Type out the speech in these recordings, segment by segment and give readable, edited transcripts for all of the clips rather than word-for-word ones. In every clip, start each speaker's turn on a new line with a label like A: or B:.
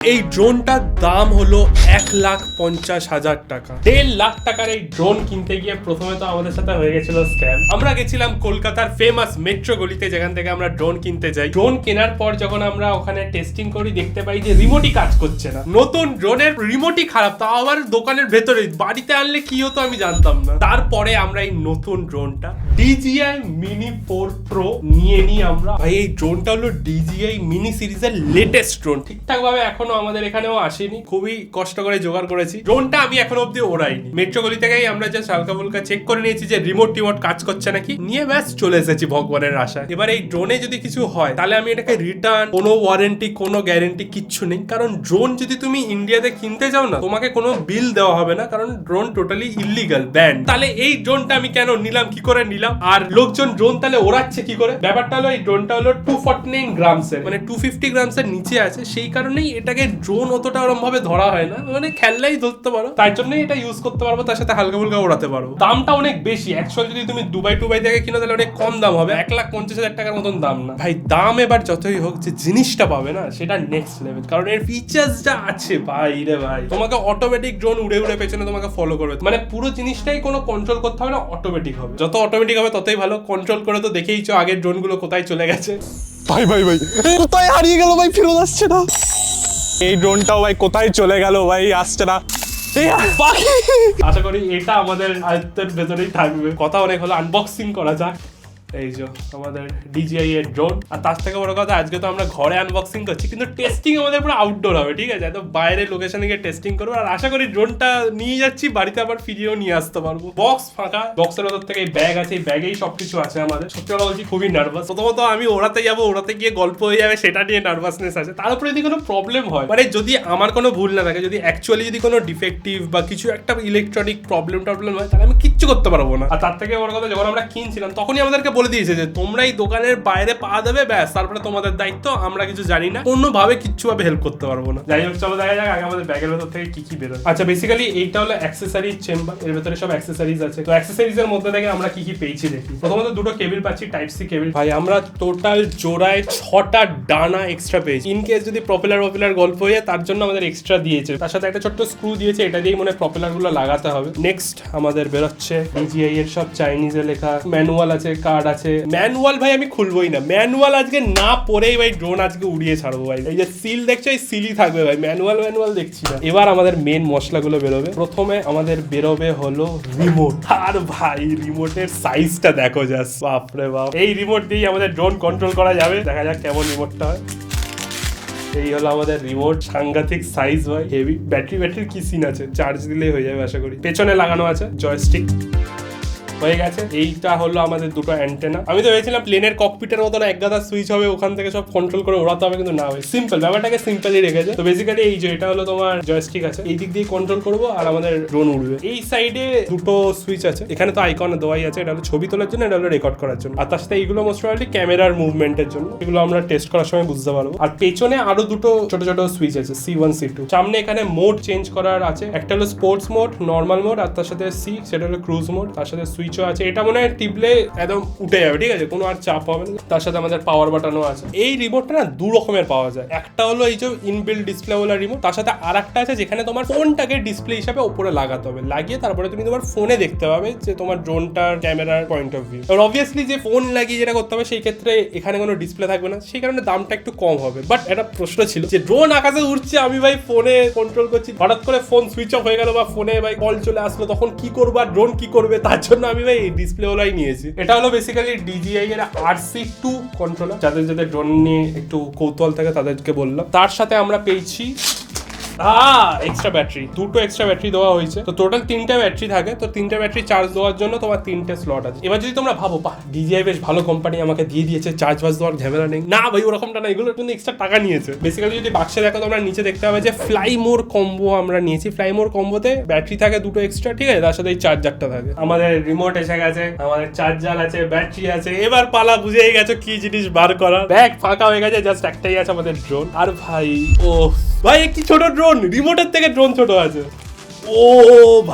A: এই ড্রোনটার দাম হলো 1,50,000 টাকা। 1.5 লাখ টাকার এই ড্রোন কিনতে গিয়ে প্রথমে তো আমাদের সাথে হয়ে গেছিল স্ক্যাম। আমরা গেছিলাম কলকাতার ফেমাস মেট্রো গলিতে, যেখান থেকে আমরা ড্রোন কিনতে যাই। ড্রোন কেনার পর যখন আমরা ওখানে টেস্টিং করি, দেখতে পাই যে রিমোটই কাজ করছে না। নতুন ড্রোনের রিমোটই খারাপ, তাও আবার দোকানের ভেতরে। বাড়িতে আনলে কি হতো আমি জানতাম না। তারপরে আমরা এই নতুন ড্রোনটা DJI Mini 4 Pro নিয়ে নিই আমরা। ভাই এই ড্রোনটা হলো DJI Mini সিরিজের লেটেস্ট ড্রোন। ঠিকঠাক ভাবে এখনো আমাদের এখানেও আসেনি, খুবই কষ্ট করে জোগাড় করেছি। ড্রোনটা আমি এখনো অব্দি ওড়াইনি। মেট্রো গলি থেকেই আমরা জাস্ট হালকা ফুলকা চেক করে নিয়েছি যে রিমোট কাজ করছে নাকি, নিয়ে ব্যাস চলে এসেছি ভগবানের আশায়। এবার এই ড্রোনে যদি কিছু হয় তাহলে আমি এটাকে রিটার্ন, কোনো ওয়ারেন্টি, কোনো গ্যারেন্টি কিচ্ছু নেই। কারণ ড্রোন যদি তুমি ইন্ডিয়াতে কিনতে যাও না, তোমাকে কোনো বিল দেওয়া হবে না, কারণ ড্রোন টোটালি ইলিগাল, ব্যান। তাহলে এই ড্রোনটা আমি কেন নিলাম, কি করে নিলাম, আর লোকজন ড্রোন তাহলে ওড়াচ্ছে কি করে? ব্যাপারটা হলো এই ড্রোনটা হলো 249 গ্রামসের, মানে 250 গ্রামসের নিচে আছে। সেই কারণেই এটাকে ড্রোন অতটা ওরকম ভাবে ধরা হয় না, মানে খেললাই ধরতে পারো, তাই জন্যই এটা ইউজ করতে পারবো, তার সাথে হালকা ফুলকা ওড়াতে পারবো। দামটা অনেক বেশি। অ্যাকচুয়ালি যদি তুমি দুবাই থেকে কিনো তাহলে অনেক কম দাম হবে, 1,50,000 টাকার মতন দাম না ভাই। দাম এবার যতই হোক, যে জিনিসটা পাবে না সেটা নেক্সট লেভেল, কারণ এর ফিচার্স যা আছে ভাই রে ভাই। তোমাকে অটোমেটিক ড্রোন উড়ে উড়ে পেছনে তোমাকে ফলো করবে, মানে পুরো জিনিসটাই কোনো কন্ট্রোল করতে হবে না, অটোমেটিক হবে। যত অটোমেটিক হবে ততই ভালো। কন্ট্রোল করে তো দেখেইছো আগের ড্রোন গুলো কোথায় চলে গেছে।
B: ভাই কোথায় হারিয়ে গেল ভাই, ফেরত আসছে না। এই ড্রোনটাও ভাই কোথায় চলে গেল ভাই, আসছে না।
A: আশা করি এটা আমাদের আয়ত্তের ভেতরেই থাকবে। কথা অনেক হলো, আনবক্সিং করা যাক। এই যে আমাদের DJI এর ড্রোন। আর তার থেকে বড় কথা, আজকে তো আমরা ঘরে আনবক্সিং করছি, কিন্তু টেস্টিং আমাদের পুরো আউটডোর হবে, ঠিক আছে? তো বাইরের লোকেশনে গিয়ে টেস্টিং করবো। আর আশা করি ড্রোনটা নিয়ে যাচ্ছি, বাড়িতে আবার ফিরিয়েও নিয়ে আসতে পারবো। বক্স ফাঁকা, বক্সের ভেতর থেকে ব্যাগ আছে, এই ব্যাগেই সবকিছু আছে আমাদের। সত্যি কথা বলছি, খুবই নার্ভাস। প্রথমত আমি ওড়াতে যাবো, ওড়াতে গিয়ে গল্প হয়ে যাবে, সেটা নিয়ে নার্ভাসনেস আছে। তার উপরে যদি কোনো প্রবলেম হয়, মানে যদি আমার কোনো ভুল না থাকে, যদি অ্যাকচুয়ালি যদি কোনো ডিফেক্টিভ বা কিছু একটা ইলেকট্রনিক প্রবলেম হয়, তাহলে আমি কিচ্ছু করতে পারবো না। আর তার থেকে বড় কথা, যখন আমরা কিনছিলাম তখনই আমাদেরকে বলে দিয়েছে যে তোমরা এই দোকানের বাইরে পা দেবে, ব্যাস, তারপরে তোমাদের দায়িত্ব, আমরা কিছু জানি না, কোনোভাবে কিচ্ছু ভাবে হেল্প করতে পারবো না। যাই হোক, চলো দেখা যাক আগে আমাদের ব্যাগের ভেতর থেকে কি কি বেরোয়। আচ্ছা, বেসিক্যালি এইটা হলো অ্যাক্সেসরিজ চেম্বার, এর ভেতরে সব অ্যাক্সেসরিজ আছে। তো অ্যাক্সেসরিজের মধ্যে থেকে আমরা কি কি পেয়েছি দেখি। প্রথমত দুটো কেবিল পাচ্ছি, টাইপ সি কেবিল। ভাই আমরা টোটাল জোড়ায় 6টা ডানা এক্সট্রা পেয়েছি, ইন কেস যদি প্রপেলার গল্প হয়ে যায়, তার জন্য আমাদের এক্সট্রা দিয়েছে। তার সাথে একটা ছোট্ট স্ক্রু দিয়েছে, এটা দিয়েই মনে প্রপেলার গুলো লাগাতে হবে। নেক্সট আমাদের বেরোচ্ছে DJI এর সব চাইনিজে লেখা ম্যানুয়াল আছে, কার্ড আছে। ম্যানুয়াল ভাই আমি খুলবোই না, ম্যানুয়াল আজকে না পড়েই ভাই ড্রোন আজকে উড়িয়ে ছাড়বো ভাই। এই যে সিল দেখছো, এই সিলই থাকবে ভাই, ম্যানুয়াল দেখছি না। এবার আমাদের মেন মশলাগুলো বেরোবে। প্রথমে আমাদের বেরোবে হলো রিমোট। আর ভাই রিমোটের সাইজটা দেখো জাস্ট, বাপরে বাপ। এই রিমোট দিয়েই আমাদের ড্রোন কন্ট্রোল করা যাবে। দেখা যাক কেমন রিমোটটা হয়। এই হলো আমাদের রিমোট, সাংঘাতিক সাইজ ভাই, হেভি। ব্যাটারির কি সিন আছে, চার্জ দিলেই হয়ে যাবে আশা করি। পেছনে লাগানো আছে জয়স্টিক, হয়ে গেছে। এইটা হলো আমাদের দুটো অ্যান্টেনা। আমি তো ভেবেছিলাম প্লেনের ককপিটের মতো এক গাদা সুইচ হবে, ওখান থেকে সব কন্ট্রোল করে ওড়াতে হবে, কিন্তু না ভাই, সিম্পল, ব্যাপারটাকে সিম্পলই রেখেছে। তো বেসিক্যালি এই যে এটা হলো তোমার জয়স্টিক আছে, এই দিক দিয়ে কন্ট্রোল করবো আর আমাদের ড্রোন উড়বে। এই সাইডে দুটো সুইচ আছে, এখানে তো আইকন দেওয়াই আছে, এটা হলো ছবি তোলার জন্য, এটা হলো রেকর্ড করার জন্য। আর তার সাথে এইগুলো মোস্ট প্রবাবলি ক্যামেরার মুভমেন্টের জন্য, এগুলো আমরা টেস্ট করার সময় বুঝতে পারবো। আর পেছনে আরো দুটো ছোট ছোট সুইচ আছে, C1 C2। সামনে এখানে মোড চেঞ্জ করার আছে, একটা হলো স্পোর্টস মোড, নর্মাল মোড, আর তার সাথে সি, সেটা হলো ক্রুজ মোড। তার সাথে সুইচও আছে, এটা মনে হয় টিপলে একদম উঠে যাবে, ঠিক আছে, কোনো আর চাপ হবে না। তার সাথে আমাদের পাওয়ার বাটনও আছে। এই রিমোটটা না দু রকমের পাওয়া যায়, একটা হলো এই যে ইনবিল্ট ডিসপ্লে ওয়ালা রিমোট, তার সাথে আর একটা আছে যেখানে তোমার ফোনটাকে ডিসপ্লে হিসাবে উপরে লাগাতে হবে, লাগিয়ে তারপরে তুমি তোমার ফোনে দেখতে পাবে যে তোমার ড্রোনটার ক্যামেরার পয়েন্ট অফ ভিউ। আর অবভিয়াসলি যে ফোন লাগিয়ে যেটা করতে হবে, সেই ক্ষেত্রে এখানে কোনো ডিসপ্লে থাকবে না, সেই কারণে দামটা একটু কম হবে। বাট একটা প্রশ্ন ছিল যে ড্রোন আকাশে উঠছে, আমি ভাই ফোনে কন্ট্রোল করছি, হঠাৎ করে ফোন সুইচ অফ হয়ে গেল বা ফোনে ভাই কল চলে আসলো, তখন কি করবো আর ড্রোন কি করবে? তার জন্য আমি ভাই এই ডিসপ্লে ওয়ালাই নিয়েছি। এটা হলো বেসিক্যালি DJI এর RC2 কন্ট্রোলার, যাদের ড্রোন নিয়ে একটু কৌতূহল থাকে তাদেরকে বললাম। তার সাথে আমরা পেয়েছি এক্সট্রা ব্যাটারি, দুটো এক্সট্রা ব্যাটারি দেওয়া হয়েছে। তো টোটাল 3টে ব্যাটারি থাকে, তো 3টে ব্যাটারি চার্জ দেওয়ার জন্য তোমার 3টে স্লট আছে। এবার যদি তোমরা ভাবো বাহ, DJI বেশ ভালো কোম্পানি, আমাকে দিয়ে দিয়েছে, চার্জ দেওয়ার ঝামেলা নেই, না ভাই ওরকমটা না, এগুলোর জন্য এক্সট্রা টাকা নিয়েছে। বেসিক্যালি যদি বাক্সে দেখো তোমরা নিচে দেখতে হবে যে ফ্লাই মোর কম্বো আমরা নিয়েছি। ফ্লাই মোর কম্বোতে ব্যাটারি থাকে দুটো এক্সট্রা, ঠিক আছে, তার সাথে এই চার্জারটা থাকে। আমাদের রিমোট এসে গেছে, আমাদের চার্জার আছে, ব্যাটারি আছে। এবার পালা, বুঝেই গেছো কি জিনিস বার করা। ব্যাগ ফাঁকা হয়ে গেছে, জাস্ট একটাই আছে আমাদের ড্রোন। আর ভাই ও ভাই, একটি ছোট ড্রোন, রিমোটের থেকে ড্রোন ছোট আছে। ও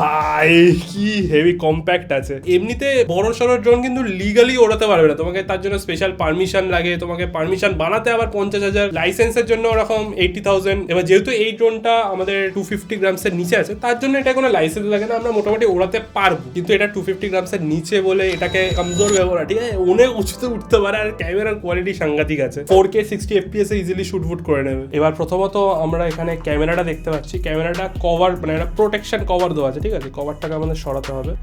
A: ভাই কি হেভি কম্প্যাক্ট আছে। এমনিতে বড় সড়ো ড্রোন কিন্তু লিগালি ওড়াতে পারবে না, তোমাকে তার জন্য স্পেশাল পারমিশন লাগে, তোমাকে পারমিশন বানাতে আবার 50,000, লাইসেন্সের জন্য ওরকম 80,000। এবার যেহেতু এই ড্রোনটা আমাদের 250 গ্রামসের নিচে আছে তার জন্য এটা কোনো লাইসেন্স লাগে না, আমরা মোটামুটি ওড়াতে পারবো। কিন্তু এটা 250 গ্রামসের নিচে বলে এটাকে কমজোর ব্যবহার, ঠিক আছে, অনেক উঁচুতে উঠতে পারে আর ক্যামেরার কোয়ালিটি সাংঘাতিক আছে, 4K 60 FPS এ ইজিলি শুটফুট করে নেবে। এবার প্রথমত আমরা এখানে ক্যামেরাটা দেখতে পাচ্ছি, ক্যামেরাটা কভার মানে একটা প্রোটেকশন কভার দেওয়া আছে, ঠিক আছে, কভারটাকে আমাদের সরাতে হবে,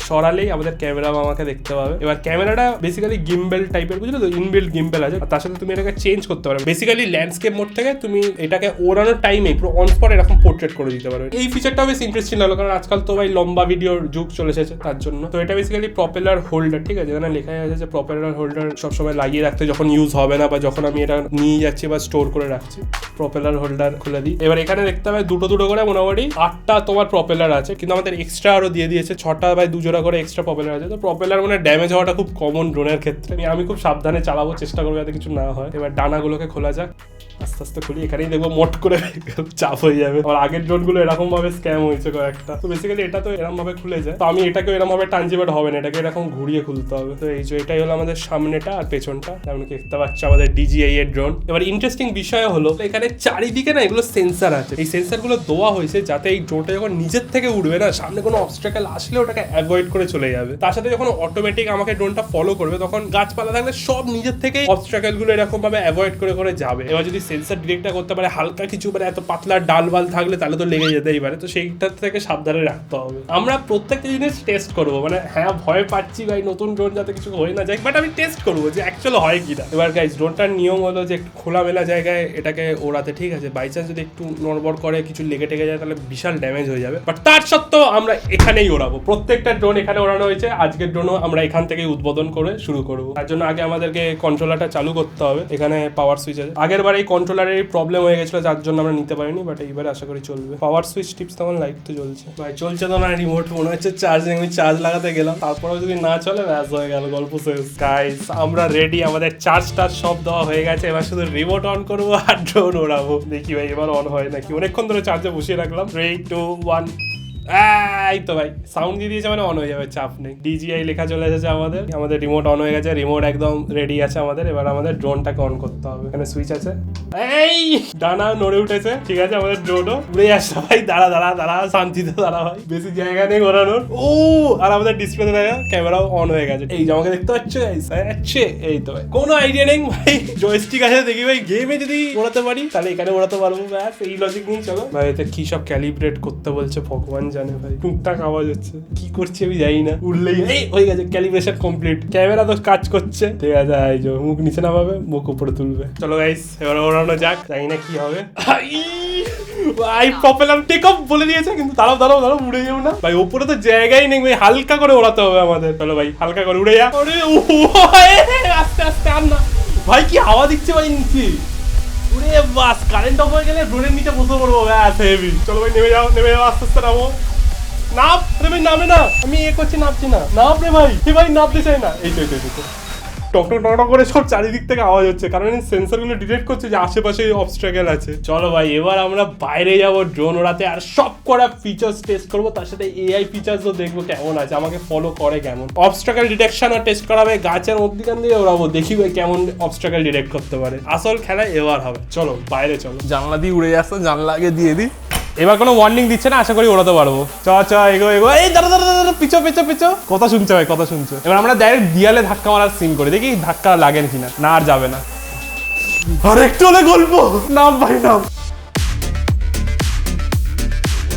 A: সরালেই আমাদের ক্যামেরা আমাকে দেখতে পাবে। এবার ক্যামেরাটা বেসিক্যালি গিম্বেল টাইপের, বুঝলে তো, ইনবিল্ট গিম্বেল আছে, তার সাথে তুমি এটাকে চেঞ্জ করতে পারবে। বেসিক্যালি ল্যান্ডস্কেপ মোড থেকে তুমি এটাকে ওড়ানোর টাইমে পুরো অন স্পট এরকম পোর্ট্রেট করে দিতে পারবে। এই ফিচারটাও বেশ ইন্টারেস্টিং লাগলো, কারণ আজকাল তো ভাই লম্বা ভিডিওর যুগ চলে এসেছে তার জন্য। তো এটা বেসিক্যালি প্রপেলার হোল্ডার, ঠিক আছে, এখানে লেখা আছে যে প্রপেলার হোল্ডার সবসময় লাগিয়ে রাখতে, যখন ইউজ হবে না বা যখন আমি এটা নিয়ে যাচ্ছি বা স্টোর করে রাখছি, প্রপেলার হোল্ডার খুলে দিই। এবার এখানে দেখতে হবে দুটো করে মোটামুটি 8টা তোমার প্রপেলার আছে, কিন্তু আমাদের এক্সট্রা আরো দিয়ে দিয়েছে 6টা বাই 2 জোড়া করে এক্সট্রা প্রপেলার আছে। তো প্রপেলার মানে ড্যামেজ হওয়াটা খুব কমন ড্রোনের ক্ষেত্রে, আমি খুব সাবধানে চালাবো, চেষ্টা করবো যাতে কিছু না হয়। এবার ডানাগুলোকে খোলা যাক, আস্তে আস্তে খুলি, এখানেই দেখবো মোট করে চাপ হয়ে যাবে। আর আগের ড্রোনগুলো এরকম ভাবে স্ক্যাম হয়েছে কয়েকটা, তো বেসিক্যালি এটা তো এরকম ভাবে খুলে যায়, তো আমি এটাকে এরকম ভাবে টানছি, বাট হবে না, এটাকে এরকম ঘুরিয়ে খুলতে হবে। তো এই যে এটাই হলো আমাদের সামনেটা আর পেছনটা, যেমন কি দেখতে পাচ্ছি আমাদের DJI এর ড্রোন। এবার ইন্টারেস্টিং বিষয় হলো এখানে চারিদিকে না এগুলো সেন্সার আছে, এই সেন্সার গুলো দেওয়া হয়েছে যাতে এই ড্রোনটা যখন নিজের থেকে উঠবে না, সামনে কোনো অবস্ট্রাকল আসলে ওটাকে অ্যাভয়েড করে চলে যাবে। তার সাথে যখন অটোমেটিক আমাকে ড্রোনটা ফলো করবে, তখন গাছপালা থাকলে সব নিজের থেকেই অবস্ট্রাকল গুলো এরকম ভাবে অ্যাভয়েড করে যাবে। এবার যদি সেন্সার ডিটেক্টটা করতে পারে হালকা কিছু, মানে এত পাতলা ডালবাল থাকলে তাহলে তো লেগে যেতেই পারে, তো সেইটা থেকে সাবধানে রাখতে হবে। আমরা প্রত্যেকটা জিনিস টেস্ট করবো, মানে হ্যাঁ ভয় পাচ্ছি ভাই নতুন ড্রোন যাতে কিছু হয়ে না যায়, বাট আমি টেস্ট করবো যে অ্যাকচুয়ালি হয় কিনা। এবার গাইস ড্রোনটার নিয়ম হলো যে একটু খোলামেলা জায়গায় এটাকে ওড়াতে, ঠিক আছে, বাই চান্স যদি একটু নড়বড় করে কিছু লেগে টেগে যায় তাহলে বিশাল ড্যামেজ হয়ে যাবে, বাট তার সত্ত্বেও আমরা এখানেই ওড়াবো। প্রত্যেকটা ড্রোন এখানে ওড়ানো হয়েছে, আজকের ড্রোনও আমরা এখান থেকেই উদ্বোধন করে শুরু করবো। তার জন্য আগে আমাদেরকে কন্ট্রোলারটা চালু করতে হবে, এখানে পাওয়ার সুইচ আছে। আগের বার এই কন্ট্রোলারের প্রবলেম হয়ে গেছিল যার জন্য আমরা নিতে পারিনি, বাট এইবারে আশা করি চলবে। পাওয়ার সুইচ টিপস, তখন লাইট তো জ্বলছে ভাই, চলছে তো না রিমোট, মনে হচ্ছে চার্জিং, আমি চার্জ লাগাতে গেলাম, তারপরেও যদি না চলে ব্যাস হয়ে গেল, গল্প শেষ। গাইস আমরা রেডি, আমাদের চার্জটা সব দেওয়া হয়ে গেছে, এবার শুধু রিমোট অন করবো আর ড্রোন ওড়াবো। দেখি ভাই এবার অন হয় নাকি, অনেকক্ষণ ধরে চার্জে বসিয়ে রাখলাম। 3, 2, 1, এই তো ভাই সাউন্ড দিয়ে দিয়েছে, মানে অন হয়ে যাবে, চাপ নেই। DJI লেখা চলে এসেছে আমাদের রিমোট অন হয়ে গেছে, রিমোট একদম রেডি আছে আমাদের। এবার আমাদের ড্রোনটাকে অন করতে হবে, এখানে সুইচ আছে, এই ডানা নড়ে উঠেছে, ঠিক আছে, আমাদের ড্রোনও উড়ে আসছে ভাই। দাঁড়া শান্তিতে দাঁড়া ভাই, বেশি জায়গা নেই ঘোরানোর। ও আর আমাদের ডিসপ্লেতে দেখা ক্যামেরাও অন হয়ে গেছে, এই যে আমাকে দেখতে পাচ্ছ আচ্ছা। এই তো ভাই কোনো আইডিয়া নেই ভাই, জয়স্টিক আছে দেখি ভাই, গেমে যদি ওড়াতে পারি তাহলে এখানে ওড়াতে পারবো, ব্যাস এই লজিক নিয়ে চলো ভাই। এতে কি সব ক্যালিব্রেট করতে বলছে ভগবান জানে ভাই, টুকটাক আওয়াজ হচ্ছে, কি করছে আমি জানি না, উঠলেই এই হয়ে গেছে, ক্যালিব্রেশন কমপ্লিট, ক্যামেরা তো কাজ করছে, ঠিক আছে। এই যে মুখ নিচে নামাবে, মুখ উপরে তুলবে, চলো গাইস এবার ওড়ানো যাক, জানি না কি হবে ভাই। প্রপেলার টেক অফ বলে দিয়েছে, কিন্তু দাঁড়াও উড়ে যাও না ভাই, উপরে তো জায়গাই নেই ভাই, হালকা করে ওড়াতে হবে আমাদের। চলো ভাই হালকা করে উড়ে যা, আস্তে আর না ভাই, কি হাওয়া দিচ্ছে ভাই নিচে, উড়ে বাস, কারেন্ট অফ হয়ে গেলে ড্রোনের নিচে বসে পড়বো, ব্যাস হেভি। চলো ভাই নেমে যাও আস্তে নামো, নাপ রে ভাই, নামে না, আমি করছি নামছি না, নাপ রে ভাই, ভাই নামতে চাই না, এই তো টক করে সব চারিদিক থেকে আওয়াজ হচ্ছে, কারণ সেন্সর গুলো ডিটেক্ট করছে যে আশেপাশে অবস্ট্রাকল আছে। চলো ভাই এবার আমরা বাইরে যাবো ড্রোন ওড়াতে, আর সব করা ফিচার্স টেস্ট করবো, তার সাথে AI ফিচার্সও দেখবো কেমন আছে, আমাকে ফলো করে কেমন। অবস্ট্রাকল ডিটেকশন আর টেস্ট করা হবে, গাছের মধ্যখান দিয়ে ওড়াবো, দেখি ভাই কেমন অবস্ট্রাকল ডিটেক্ট করতে পারে। আসল খেলা এবার হবে, চলো বাইরে চলো।
B: জানলা দিয়ে উড়ে যাচ্ছে, জানলা আগে দিয়ে দিই।
A: এবার কোনো ওয়ার্নিং দিচ্ছে না, আশা করি ওড়াতে পারবো। এগো এই দাঁড়া পিছো, কথা শুনছে ভাই, কথা শুনছে। এবার আমরা ডাইরেক্ট দিয়ালে ধাক্কা মারার সিন করি, দেখি ধাক্কা লাগেন কিনা, না আর যাবে না, আর একটু হলে গল্প, নাম ভাই নাম।